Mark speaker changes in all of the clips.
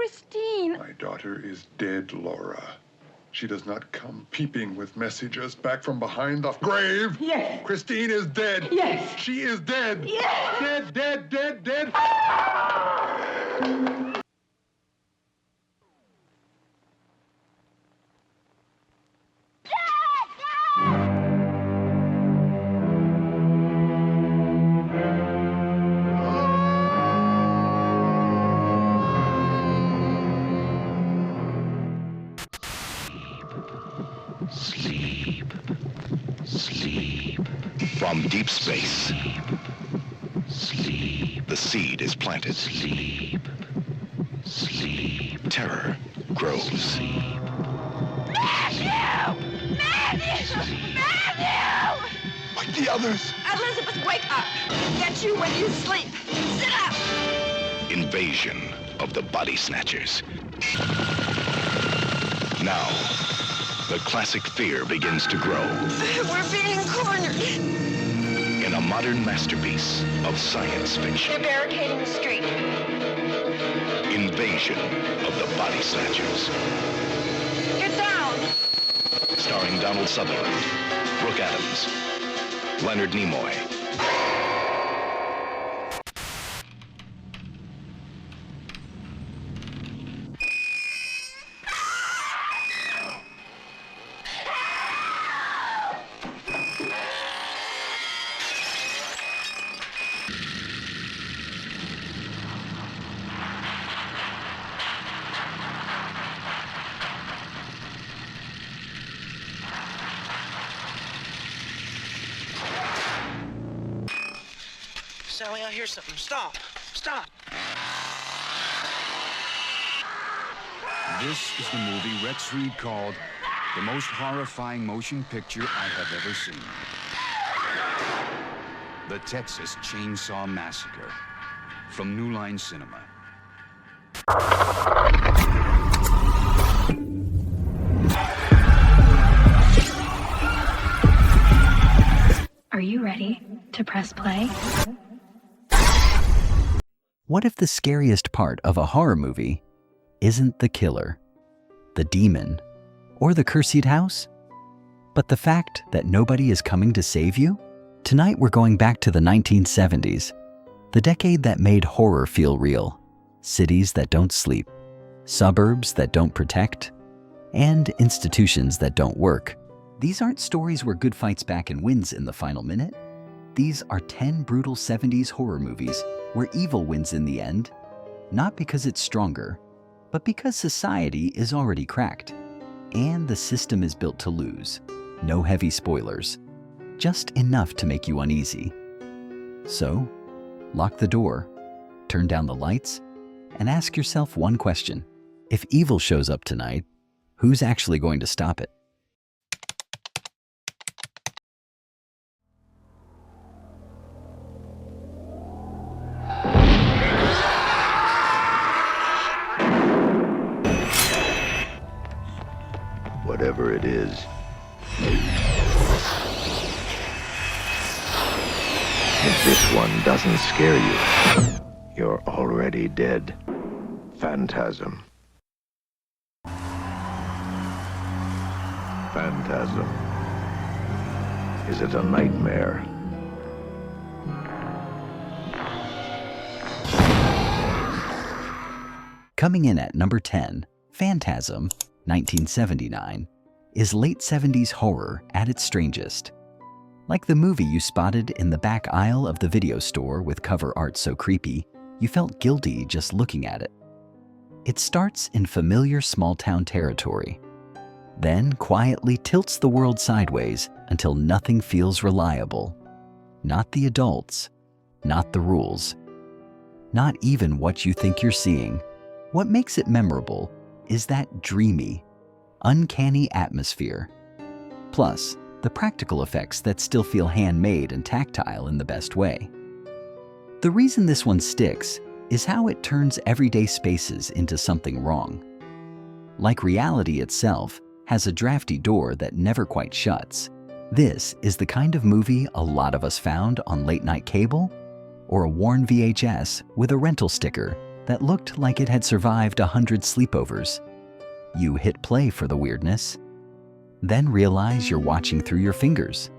Speaker 1: Christine.
Speaker 2: My daughter is dead, Laura. She does not come peeping with messages back from behind the grave.
Speaker 1: Yes.
Speaker 2: Christine is dead.
Speaker 1: Yes.
Speaker 2: She is dead.
Speaker 1: Yes.
Speaker 2: Dead, dead, dead, dead.
Speaker 3: Sleep. Sleep. From deep space. Sleep. The seed is planted. Sleep. Sleep. Terror grows.
Speaker 1: Matthew! Matthew! Matthew!
Speaker 2: Like the others.
Speaker 1: Elizabeth, wake up! Get you when you sleep. Sit up!
Speaker 3: Invasion of the body snatchers. Now, the classic fear begins to grow.
Speaker 1: We're being cornered.
Speaker 3: In a modern masterpiece of science fiction.
Speaker 1: They're barricading the street.
Speaker 3: Invasion of the body snatchers.
Speaker 1: Get down!
Speaker 3: Starring Donald Sutherland, Brooke Adams, Leonard Nimoy.
Speaker 4: Sally, I hear something. Stop. Stop.
Speaker 5: This is the movie Rex Reed called the most horrifying motion picture I have ever seen. The Texas Chainsaw Massacre from New Line Cinema.
Speaker 6: Are you ready to press play?
Speaker 7: What if the scariest part of a horror movie isn't the killer, the demon, or the cursed house, but the fact that nobody is coming to save you? Tonight we're going back to the 1970s, the decade that made horror feel real. Cities that don't sleep, suburbs that don't protect, and institutions that don't work. These aren't stories where good fights back and wins in the final minute. These are 10 brutal 70s horror movies where evil wins in the end, not because it's stronger, but because society is already cracked, and the system is built to lose. No heavy spoilers, just enough to make you uneasy. So, lock the door, turn down the lights, and ask yourself one question. If evil shows up tonight, who's actually going to stop it?
Speaker 3: Whatever it is. If this one doesn't scare you, you're already dead. Phantasm. Phantasm. Is it a nightmare?
Speaker 7: Coming in at number 10, Phantasm, 1979, is late 70s horror at its strangest. Like the movie you spotted in the back aisle of the video store with cover art so creepy, you felt guilty just looking at it. It starts in familiar small-town territory, then quietly tilts the world sideways until nothing feels reliable. Not the adults, not the rules, not even what you think you're seeing. What makes it memorable is that dreamy, uncanny atmosphere. Plus, the practical effects that still feel handmade and tactile in the best way. The reason this one sticks is how it turns everyday spaces into something wrong. Like reality itself has a drafty door that never quite shuts. This is the kind of movie a lot of us found on late-night cable or a worn VHS with a rental sticker that looked like it had survived 100 sleepovers. You hit play for the weirdness, then realize you're watching through your fingers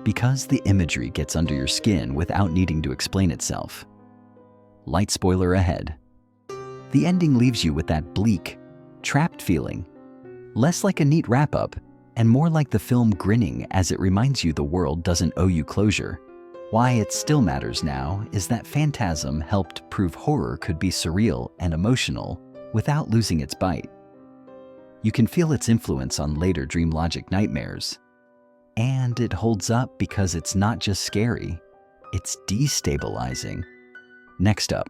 Speaker 7: because the imagery gets under your skin without needing to explain itself. Light spoiler ahead. The ending leaves you with that bleak, trapped feeling, less like a neat wrap-up and more like the film grinning as it reminds you the world doesn't owe you closure. Why it still matters now is that Phantasm helped prove horror could be surreal and emotional without losing its bite. You can feel its influence on later dream logic nightmares. And it holds up because it's not just scary, it's destabilizing. Next up,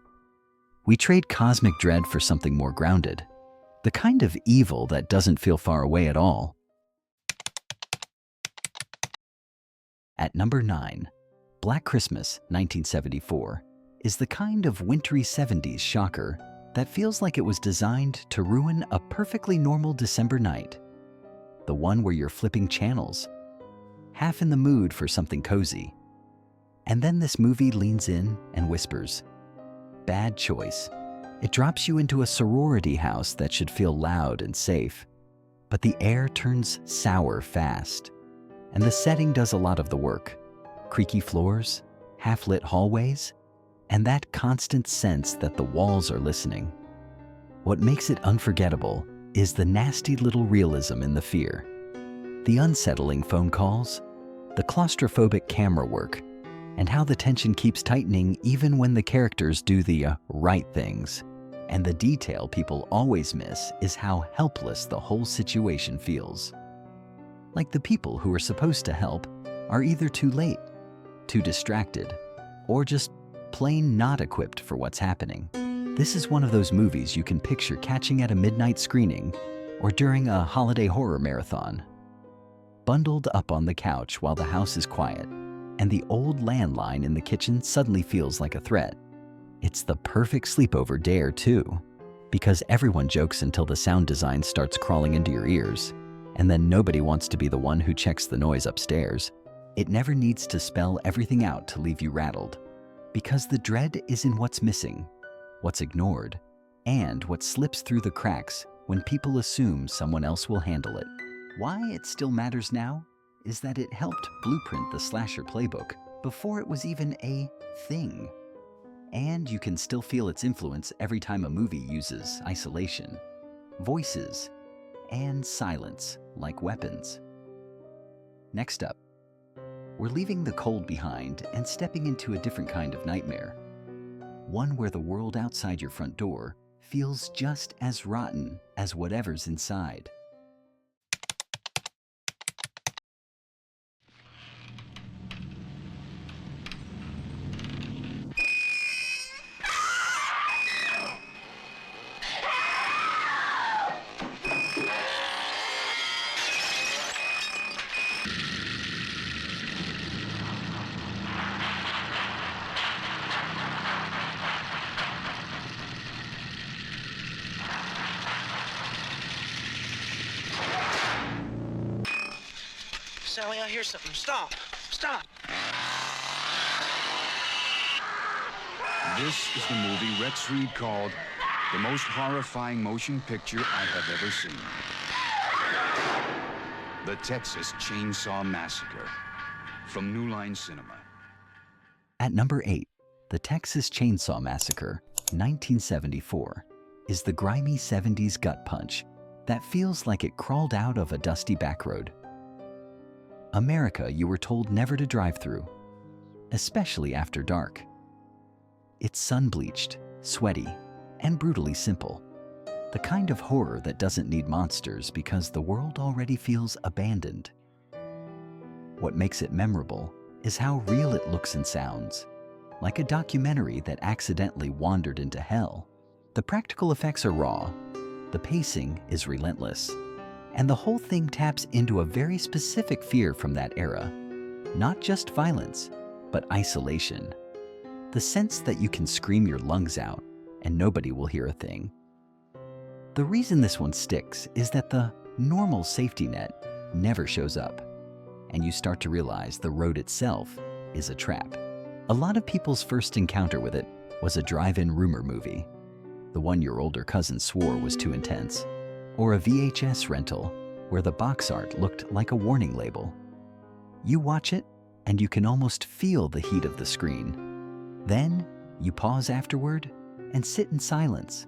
Speaker 7: we trade cosmic dread for something more grounded. The kind of evil that doesn't feel far away at all. At number 9, Black Christmas, 1974, is the kind of wintry 70s shocker that feels like it was designed to ruin a perfectly normal December night. The one where you're flipping channels, half in the mood for something cozy. And then this movie leans in and whispers, "Bad choice." It drops you into a sorority house that should feel loud and safe. But the air turns sour fast, and the setting does a lot of the work. Creaky floors, half-lit hallways, and that constant sense that the walls are listening. What makes it unforgettable is the nasty little realism in the fear. The unsettling phone calls, the claustrophobic camera work, and how the tension keeps tightening even when the characters do the right things. And the detail people always miss is how helpless the whole situation feels. Like the people who are supposed to help are either too late, too distracted, or just plain not equipped for what's happening. This is one of those movies you can picture catching at a midnight screening or during a holiday horror marathon. Bundled up on the couch while the house is quiet, and the old landline in the kitchen suddenly feels like a threat. It's the perfect sleepover dare too, because everyone jokes until the sound design starts crawling into your ears, and then nobody wants to be the one who checks the noise upstairs. It never needs to spell everything out to leave you rattled, because the dread is in what's missing, what's ignored, and what slips through the cracks when people assume someone else will handle it. Why it still matters now is that it helped blueprint the slasher playbook before it was even a thing. And you can still feel its influence every time a movie uses isolation, voices, and silence like weapons. Next up, we're leaving the cold behind and stepping into a different kind of nightmare. One where the world outside your front door feels just as rotten as whatever's inside.
Speaker 4: Sally, I hear something. Stop. Stop.
Speaker 5: This is the movie Rex Reed called the most horrifying motion picture I have ever seen. The Texas Chainsaw Massacre from New Line Cinema.
Speaker 7: At number 8, The Texas Chainsaw Massacre, 1974, is the grimy 70s gut punch that feels like it crawled out of a dusty backroad. America you were told never to drive through, especially after dark. It's sun-bleached, sweaty, and brutally simple. The kind of horror that doesn't need monsters because the world already feels abandoned. What makes it memorable is how real it looks and sounds, like a documentary that accidentally wandered into hell. The practical effects are raw, the pacing is relentless, and the whole thing taps into a very specific fear from that era. Not just violence, but isolation. The sense that you can scream your lungs out and nobody will hear a thing. The reason this one sticks is that the normal safety net never shows up, and you start to realize the road itself is a trap. A lot of people's first encounter with it was a drive-in rumor movie, the one your older cousin swore was too intense, or a VHS rental where the box art looked like a warning label. You watch it, and you can almost feel the heat of the screen. Then, you pause afterward and sit in silence,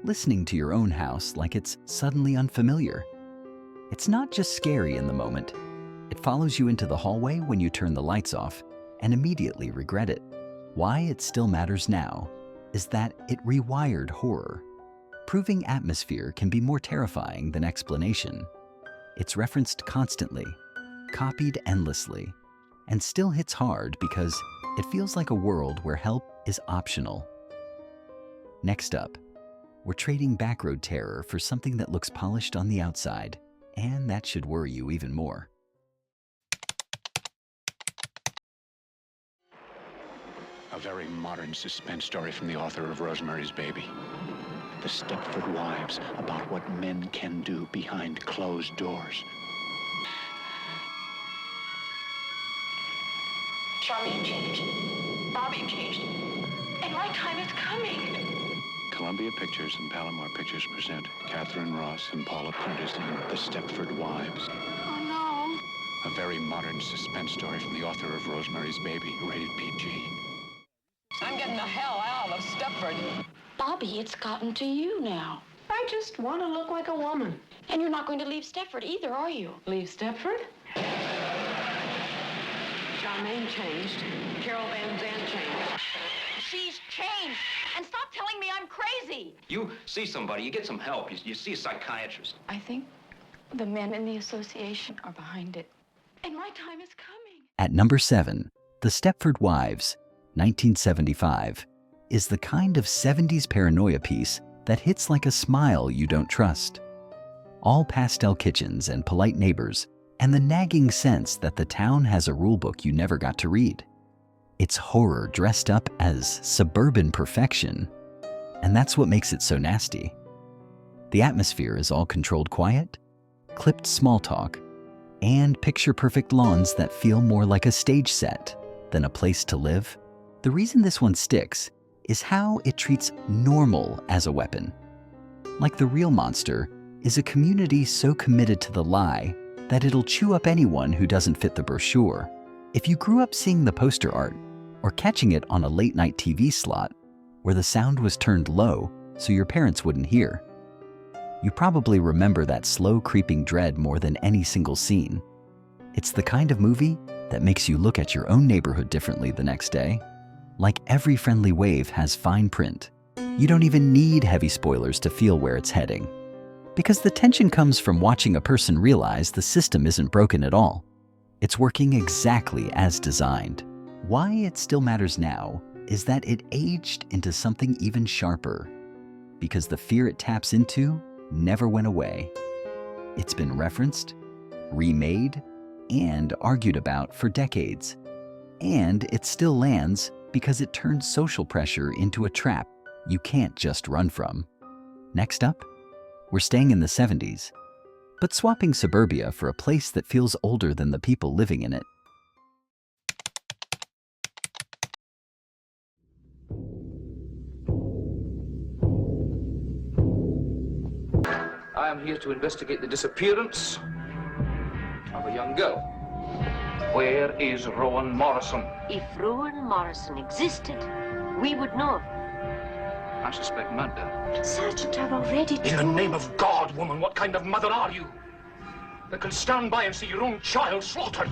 Speaker 7: listening to your own house like it's suddenly unfamiliar. It's not just scary in the moment. It follows you into the hallway when you turn the lights off and immediately regret it. Why it still matters now is that it rewired horror, proving atmosphere can be more terrifying than explanation. It's referenced constantly, copied endlessly, and still hits hard because it feels like a world where help is optional. Next up, we're trading backroad terror for something that looks polished on the outside, and that should worry you even more.
Speaker 3: A very modern suspense story from the author of Rosemary's Baby. The Stepford Wives, about what men can do behind closed doors.
Speaker 1: Charmaine changed. Bobby changed. And my time is coming.
Speaker 3: Columbia Pictures and Palomar Pictures present Catherine Ross and Paula Prentice in The Stepford Wives.
Speaker 1: Oh, no.
Speaker 3: A very modern suspense story from the author of Rosemary's Baby, rated PG.
Speaker 1: I'm getting the hell out of Stepford.
Speaker 8: Bobby, it's gotten to you now.
Speaker 1: I just want to look like a woman.
Speaker 8: And you're not going to leave Stepford either, are you?
Speaker 1: Leave Stepford? Charmaine changed. Carol Van Zandt changed.
Speaker 8: She's changed. And stop telling me I'm crazy.
Speaker 9: You see somebody, you get some help. You see a psychiatrist.
Speaker 8: I think the men in the association are behind it. And my time is coming.
Speaker 7: At number 7, The Stepford Wives, 1975, is the kind of 70s paranoia piece that hits like a smile you don't trust. All pastel kitchens and polite neighbors, and the nagging sense that the town has a rulebook you never got to read. It's horror dressed up as suburban perfection, and that's what makes it so nasty. The atmosphere is all controlled quiet, clipped small talk, and picture-perfect lawns that feel more like a stage set than a place to live. The reason this one sticks is how it treats normal as a weapon. Like the real monster is a community so committed to the lie that it'll chew up anyone who doesn't fit the brochure. If you grew up seeing the poster art or catching it on a late-night TV slot where the sound was turned low so your parents wouldn't hear, you probably remember that slow creeping dread more than any single scene. It's the kind of movie that makes you look at your own neighborhood differently the next day. Like every friendly wave has fine print. You don't even need heavy spoilers to feel where it's heading. Because the tension comes from watching a person realize the system isn't broken at all. It's working exactly as designed. Why it still matters now is that it aged into something even sharper. Because the fear it taps into never went away. It's been referenced, remade, and argued about for decades. And it still lands because it turns social pressure into a trap you can't just run from. Next up, we're staying in the 70s, but swapping suburbia for a place that feels older than the people living in it.
Speaker 10: I am here to investigate the disappearance of a young girl. Where is Rowan Morrison?
Speaker 11: If Rowan Morrison existed, we would know.
Speaker 10: I suspect murder.
Speaker 11: Sergeant, I've already told...
Speaker 10: In the name of God, woman, what kind of mother are you? That can stand by and see your own child slaughtered?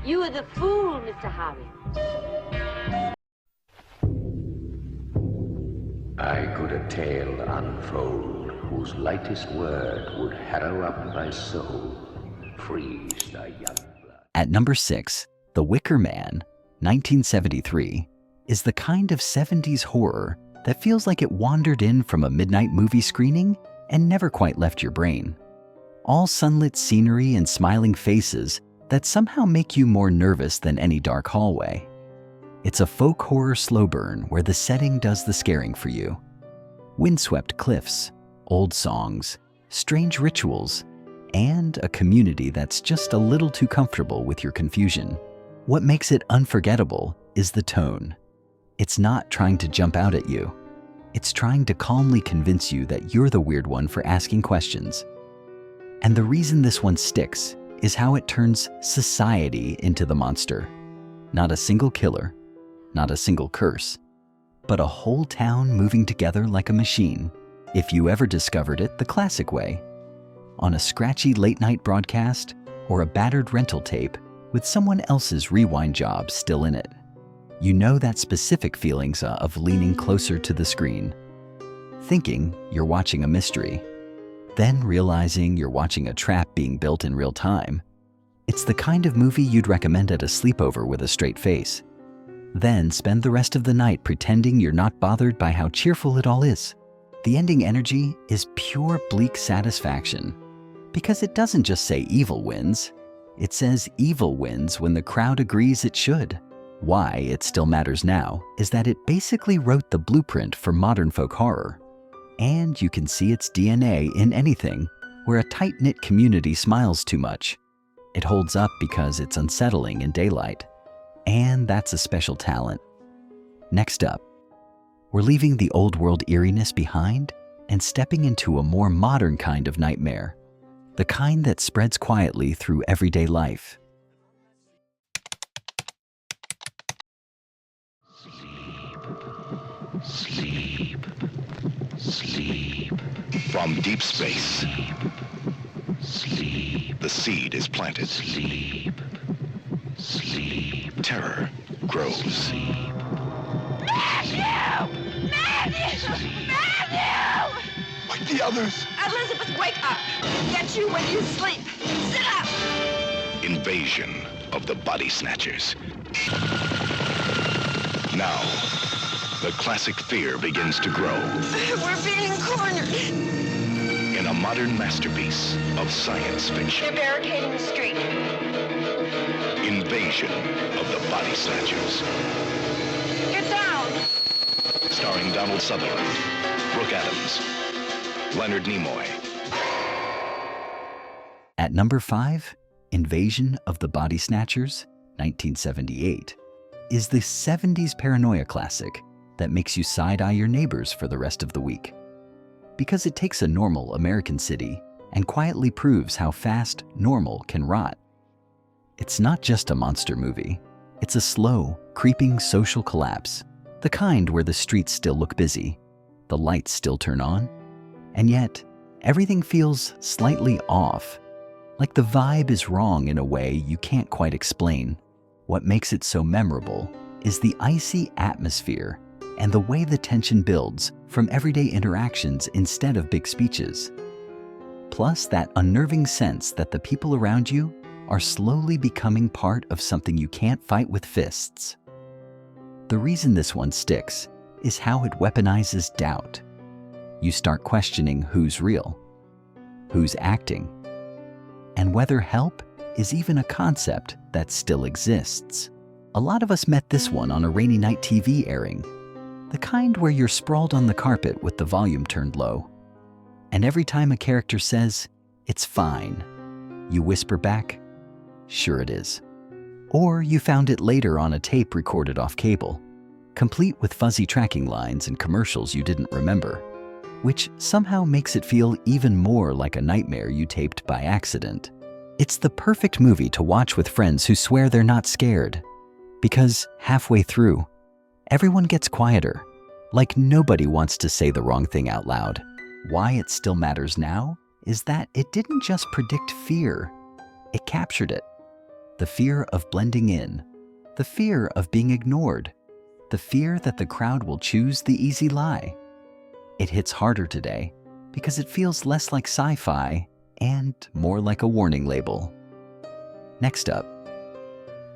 Speaker 11: You are the fool, Mr. Harry.
Speaker 12: I could a tale unfold whose lightest word would harrow up thy soul, freeze thy young blood.
Speaker 7: At number 6, The Wicker Man, 1973, is the kind of 70s horror that feels like it wandered in from a midnight movie screening and never quite left your brain. All sunlit scenery and smiling faces that somehow make you more nervous than any dark hallway. It's a folk horror slow burn where the setting does the scaring for you. Windswept cliffs, old songs, strange rituals, and a community that's just a little too comfortable with your confusion. What makes it unforgettable is the tone. It's not trying to jump out at you. It's trying to calmly convince you that you're the weird one for asking questions. And the reason this one sticks is how it turns society into the monster. Not a single killer, not a single curse, but a whole town moving together like a machine, if you ever discovered it the classic way, on a scratchy late-night broadcast or a battered rental tape with someone else's rewind job still in it. You know that specific feelings of leaning closer to the screen, thinking you're watching a mystery, then realizing you're watching a trap being built in real time. It's the kind of movie you'd recommend at a sleepover with a straight face. Then spend the rest of the night pretending you're not bothered by how cheerful it all is. The ending energy is pure bleak satisfaction, because it doesn't just say evil wins. It says evil wins when the crowd agrees it should. Why it still matters now is that it basically wrote the blueprint for modern folk horror. And you can see its DNA in anything where a tight-knit community smiles too much. It holds up because it's unsettling in daylight. And that's a special talent. Next up, we're leaving the old world eeriness behind and stepping into a more modern kind of nightmare. The kind that spreads quietly through everyday life.
Speaker 13: Sleep. Sleep. From deep space. Sleep. The seed is planted. Sleep. Sleep. Terror grows.
Speaker 1: Matthew! Matthew! Matthew!
Speaker 2: Like the others.
Speaker 1: Elizabeth, wake up! Get you when you sleep. Sit up!
Speaker 13: Invasion of the body snatchers. Now, the classic fear begins to grow.
Speaker 1: We're being cornered.
Speaker 13: In a modern masterpiece of science fiction.
Speaker 1: They're barricading the street.
Speaker 13: Invasion of the body snatchers.
Speaker 1: Get down!
Speaker 13: Starring Donald Sutherland, Brooke Adams, Leonard Nimoy.
Speaker 7: At number 5, Invasion of the Body Snatchers, 1978, is the 70s paranoia classic that makes you side-eye your neighbors for the rest of the week. Because it takes a normal American city and quietly proves how fast normal can rot. It's not just a monster movie. It's a slow, creeping social collapse. The kind where the streets still look busy, the lights still turn on, and yet everything feels slightly off. Like the vibe is wrong in a way you can't quite explain. What makes it so memorable is the icy atmosphere and the way the tension builds from everyday interactions instead of big speeches. Plus that unnerving sense that the people around you are slowly becoming part of something you can't fight with fists. The reason this one sticks is how it weaponizes doubt. You start questioning who's real, who's acting, and whether help is even a concept that still exists. A lot of us met this one on a rainy night TV airing, the kind where you're sprawled on the carpet with the volume turned low. And every time a character says, "It's fine," you whisper back, "Sure it is." Or you found it later on a tape recorded off cable, complete with fuzzy tracking lines and commercials you didn't remember, which somehow makes it feel even more like a nightmare you taped by accident. It's the perfect movie to watch with friends who swear they're not scared, because halfway through, everyone gets quieter, like nobody wants to say the wrong thing out loud. Why it still matters now is that it didn't just predict fear, it captured it. The fear of blending in, the fear of being ignored, the fear that the crowd will choose the easy lie. It hits harder today because it feels less like sci-fi and more like a warning label. Next up,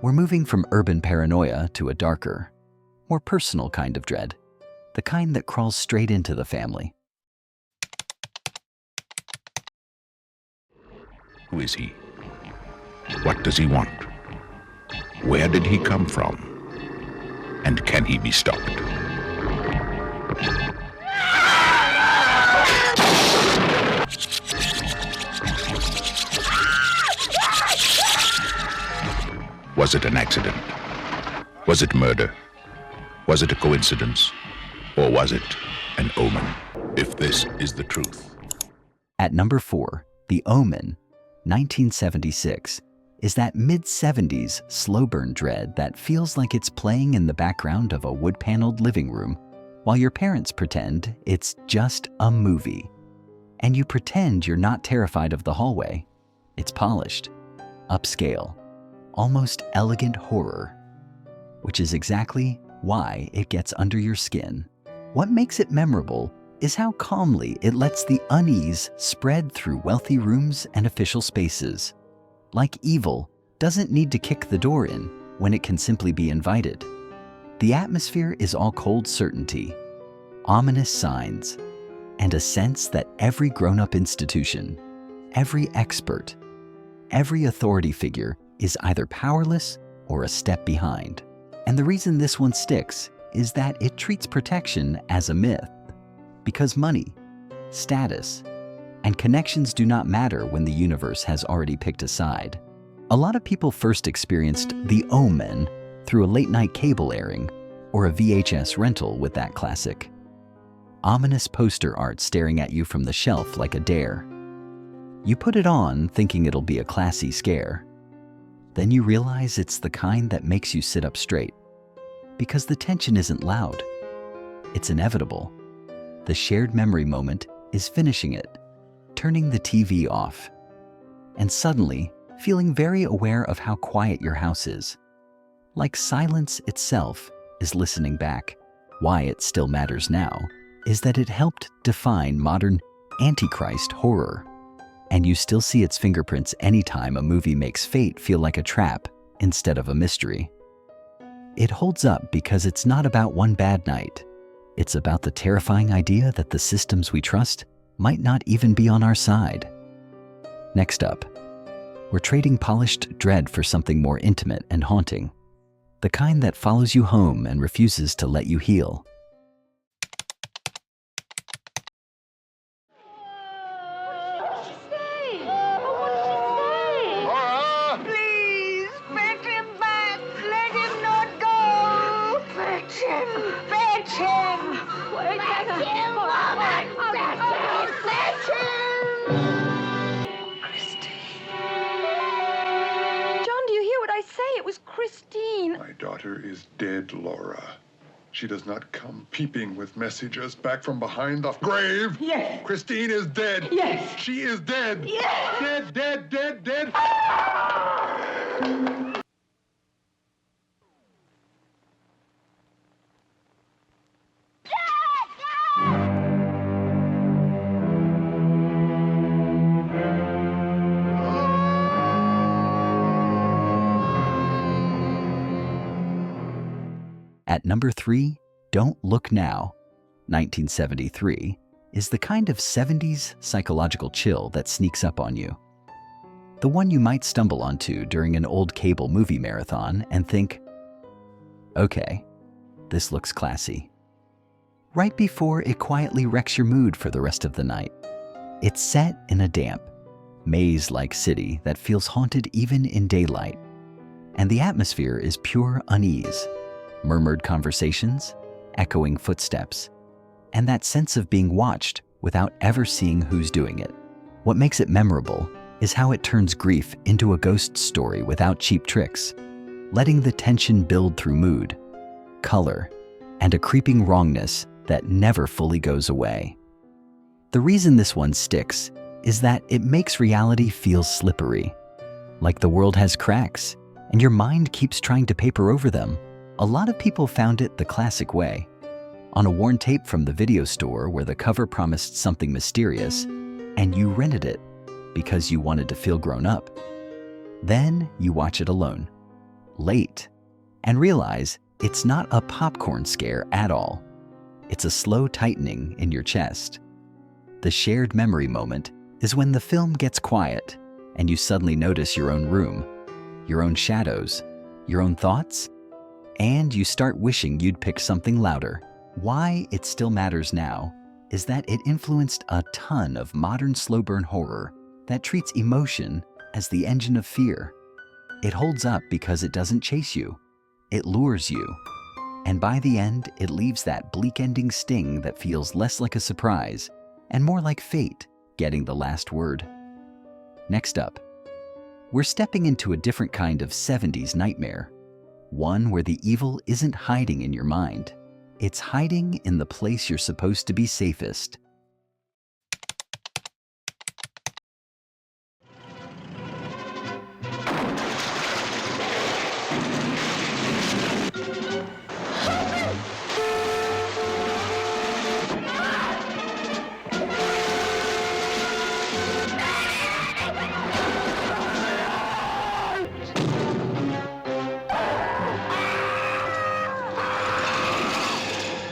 Speaker 7: we're moving from urban paranoia to a darker, more personal kind of dread, the kind that crawls straight into the family.
Speaker 14: Who is he? What does he want? Where did he come from? And can he be stopped? Was it an accident? Was it murder? Was it a coincidence? Or was it an omen? If this is the truth.
Speaker 7: At number 4, The Omen, 1976, is that mid-70s slow burn dread that feels like it's playing in the background of a wood-paneled living room while your parents pretend it's just a movie. And you pretend you're not terrified of the hallway. It's polished, upscale, almost elegant horror, which is exactly why it gets under your skin. What makes it memorable is how calmly it lets the unease spread through wealthy rooms and official spaces. Like evil doesn't need to kick the door in when it can simply be invited. The atmosphere is all cold certainty, ominous signs, and a sense that every grown-up institution, every expert, every authority figure is either powerless or a step behind. And the reason this one sticks is that it treats protection as a myth, because money, status, and connections do not matter when the universe has already picked a side. A lot of people first experienced The Omen through a late-night cable airing or a VHS rental with that classic. Ominous poster art staring at you from the shelf like a dare. You put it on thinking it'll be a classy scare. Then you realize it's the kind that makes you sit up straight. Because the tension isn't loud. It's inevitable. The shared memory moment is finishing it, turning the TV off, and suddenly feeling very aware of how quiet your house is. Like silence itself is listening back. Why it still matters now is that it helped define modern Antichrist horror. And you still see its fingerprints anytime a movie makes fate feel like a trap instead of a mystery. It holds up because it's not about one bad night. It's about the terrifying idea that the systems we trust might not even be on our side. Next up, we're trading polished dread for something more intimate and haunting. The kind that follows you home and refuses to let you heal.
Speaker 15: Please, fetch him back. Let him not go. Fetch him. Fetch him. Fetch him, woman. Fetch him. Christine.
Speaker 8: John, do you hear what I say? It was Christine.
Speaker 2: My daughter is dead, Laura. She does not come peeping with messages back from behind the grave.
Speaker 15: Yes.
Speaker 2: Christine is dead.
Speaker 15: Yes.
Speaker 2: She is dead.
Speaker 15: Yes.
Speaker 2: Dead, dead, dead, dead.
Speaker 7: At number 3, Don't Look Now, 1973, is the kind of 70s psychological chill that sneaks up on you. The one you might stumble onto during an old cable movie marathon and think, okay, this looks classy. Right before it quietly wrecks your mood for the rest of the night. It's set in a damp, maze-like city that feels haunted even in daylight. And the atmosphere is pure unease. Murmured conversations, echoing footsteps, and that sense of being watched without ever seeing who's doing it. What makes it memorable is how it turns grief into a ghost story without cheap tricks, letting the tension build through mood, color, and a creeping wrongness that never fully goes away. The reason this one sticks is that it makes reality feel slippery, like the world has cracks, and your mind keeps trying to paper over them. A lot of people found it the classic way, on a worn tape from the video store where the cover promised something mysterious, and you rented it because you wanted to feel grown up. Then you watch it alone, late, and realize it's not a popcorn scare at all. It's a slow tightening in your chest. The shared memory moment is when the film gets quiet and you suddenly notice your own room, your own shadows, your own thoughts, and you start wishing you'd pick something louder. Why it still matters now is that it influenced a ton of modern slow burn horror that treats emotion as the engine of fear. It holds up because it doesn't chase you, it lures you, And by the end, it leaves that bleak ending sting that feels less like a surprise and more like fate getting the last word. Next up, we're stepping into a different kind of 70s nightmare. One where the evil isn't hiding in your mind. It's hiding in the place you're supposed to be safest.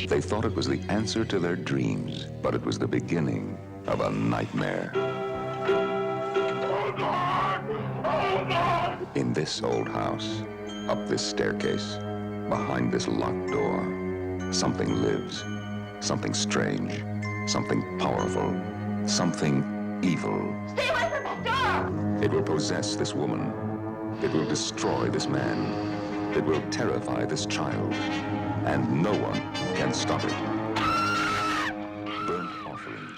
Speaker 16: They thought it was the answer to their dreams, but it was the beginning of a nightmare. In this old house, up this staircase, behind this locked door, something lives. Something strange, something powerful, something evil.
Speaker 15: Stay away from the door!
Speaker 16: It will possess this woman. It will destroy this man. It will terrify this child. And no one can stop it. Burnt Offerings.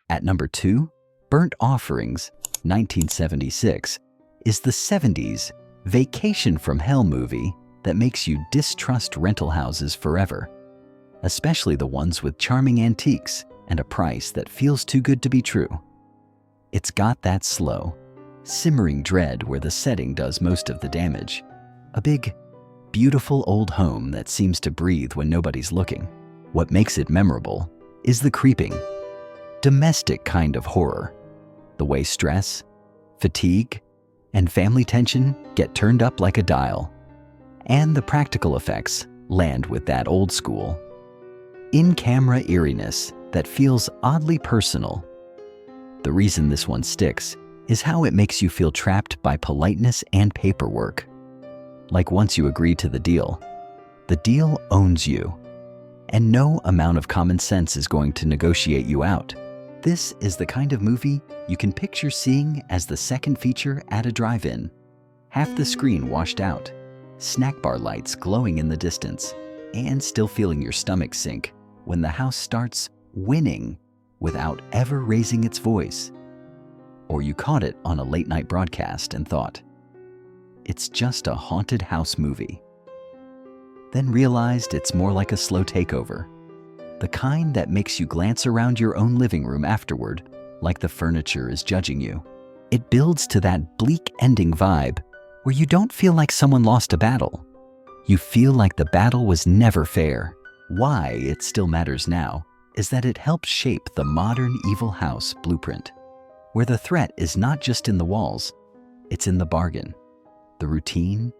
Speaker 7: At number 2, Burnt Offerings, 1976, is the 70s vacation from hell movie that makes you distrust rental houses forever, especially the ones with charming antiques and a price that feels too good to be true. It's got that slow, simmering dread where the setting does most of the damage. A big, beautiful old home that seems to breathe when nobody's looking. What makes it memorable is the creeping, domestic kind of horror. The way stress, fatigue, and family tension get turned up like a dial. And the practical effects land with that old school, in-camera eeriness that feels oddly personal. The reason this one sticks is how it makes you feel trapped by politeness and paperwork. Like once you agree to the deal owns you, and no amount of common sense is going to negotiate you out. This is the kind of movie you can picture seeing as the second feature at a drive-in. Half the screen washed out, snack bar lights glowing in the distance, and still feeling your stomach sink when the house starts winning without ever raising its voice. Or you caught it on a late-night broadcast and thought, it's just a haunted house movie. Then realized it's more like a slow takeover, the kind that makes you glance around your own living room afterward like the furniture is judging you. It builds to that bleak ending vibe where you don't feel like someone lost a battle. You feel like the battle was never fair. Why it still matters now is that it helps shape the modern evil house blueprint, where the threat is not just in the walls, it's in the bargain. The routine,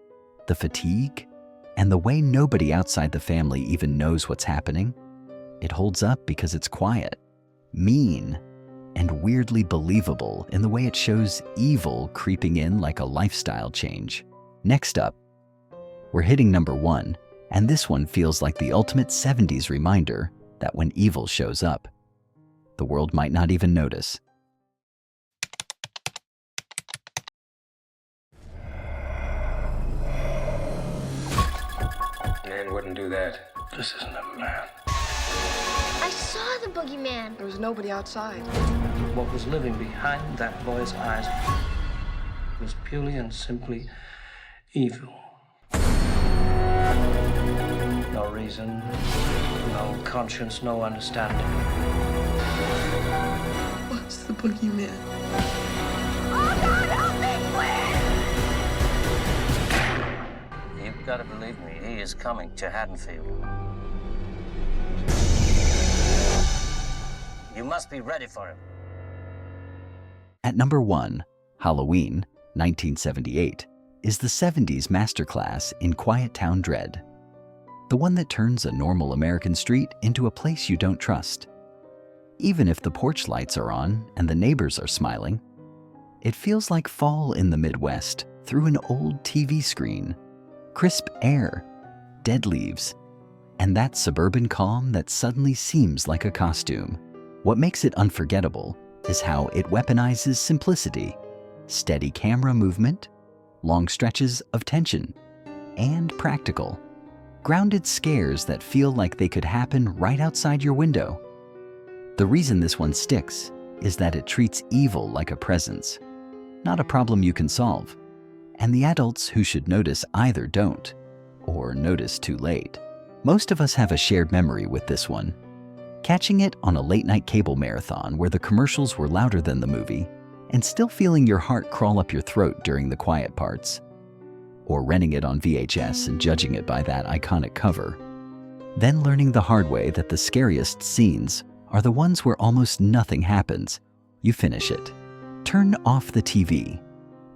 Speaker 7: the fatigue, and the way nobody outside the family even knows what's happening. It holds up because it's quiet, mean, and weirdly believable in the way it shows evil creeping in like a lifestyle change. Next up, we're hitting number 1, and this one feels like the ultimate 70s reminder that when evil shows up, the world might not even notice.
Speaker 10: Man wouldn't do that.
Speaker 17: This isn't a man.
Speaker 18: I saw the boogeyman.
Speaker 19: There was nobody outside.
Speaker 17: What was living behind that boy's eyes was purely and simply evil. No reason, no conscience, no understanding.
Speaker 19: What's the boogeyman?
Speaker 18: Oh God, help me, please!
Speaker 17: You've got to believe me, he is coming to Haddonfield. You must be ready for him.
Speaker 7: At number 1, Halloween, 1978, is the 70s masterclass in quiet town dread. The one that turns a normal American street into a place you don't trust. Even if the porch lights are on and the neighbors are smiling, it feels like fall in the Midwest through an old TV screen. Crisp air, dead leaves, and that suburban calm that suddenly seems like a costume. What makes it unforgettable is how it weaponizes simplicity, steady camera movement, long stretches of tension, and practical, Grounded scares that feel like they could happen right outside your window. The reason this one sticks is that it treats evil like a presence, not a problem you can solve. And the adults who should notice either don't, or notice too late. Most of us have a shared memory with this one. Catching it on a late-night cable marathon where the commercials were louder than the movie, and still feeling your heart crawl up your throat during the quiet parts. Or renting it on VHS and judging it by that iconic cover. Then learning the hard way that the scariest scenes are the ones where almost nothing happens. You finish it, turn off the TV,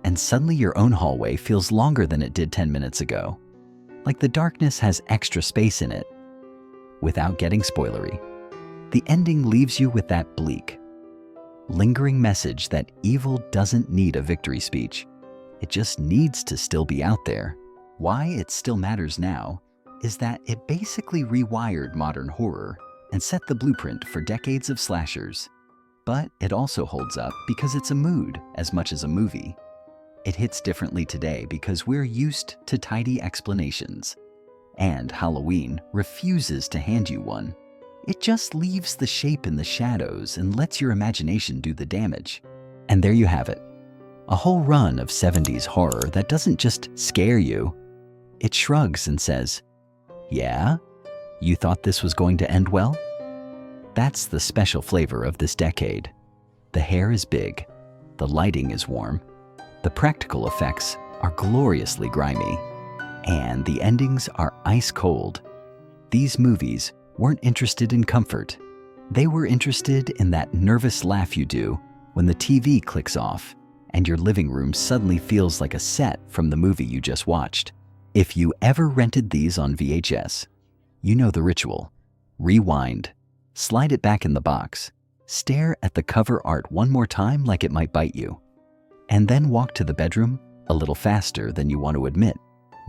Speaker 7: and suddenly your own hallway feels longer than it did 10 minutes ago. Like the darkness has extra space in it. Without getting spoilery, the ending leaves you with that bleak, lingering message that evil doesn't need a victory speech. It just needs to still be out there. Why it still matters now is that it basically rewired modern horror and set the blueprint for decades of slashers. But it also holds up because it's a mood as much as a movie. It hits differently today because we're used to tidy explanations. And Halloween refuses to hand you one. It just leaves the shape in the shadows and lets your imagination do the damage. And there you have it. A whole run of 70s horror that doesn't just scare you. It shrugs and says, "Yeah? You thought this was going to end well?" That's the special flavor of this decade. The hair is big. The lighting is warm. The practical effects are gloriously grimy. And the endings are ice cold. These movies weren't interested in comfort. They were interested in that nervous laugh you do when the TV clicks off and your living room suddenly feels like a set from the movie you just watched. If you ever rented these on VHS, you know the ritual. Rewind, slide it back in the box, stare at the cover art one more time like it might bite you, and then walk to the bedroom a little faster than you want to admit.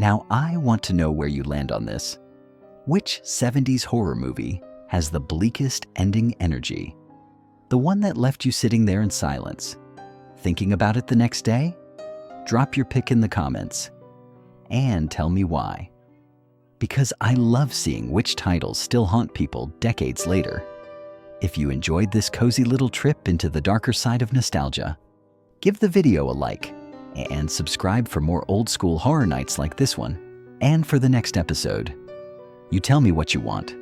Speaker 7: Now I want to know where you land on this. Which 70s horror movie has the bleakest ending energy? The one that left you sitting there in silence, thinking about it the next day? Drop your pick in the comments and tell me why. Because I love seeing which titles still haunt people decades later. If you enjoyed this cozy little trip into the darker side of nostalgia, give the video a like and subscribe for more old school horror nights like this one. And for the next episode, you tell me what you want.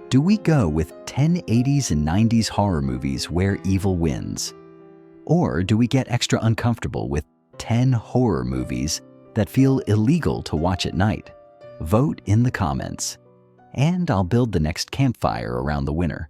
Speaker 7: Do we go with 10 80s and 90s horror movies where evil wins? Or do we get extra uncomfortable with 10 horror movies that feel illegal to watch at night? Vote in the comments, and I'll build the next campfire around the winner.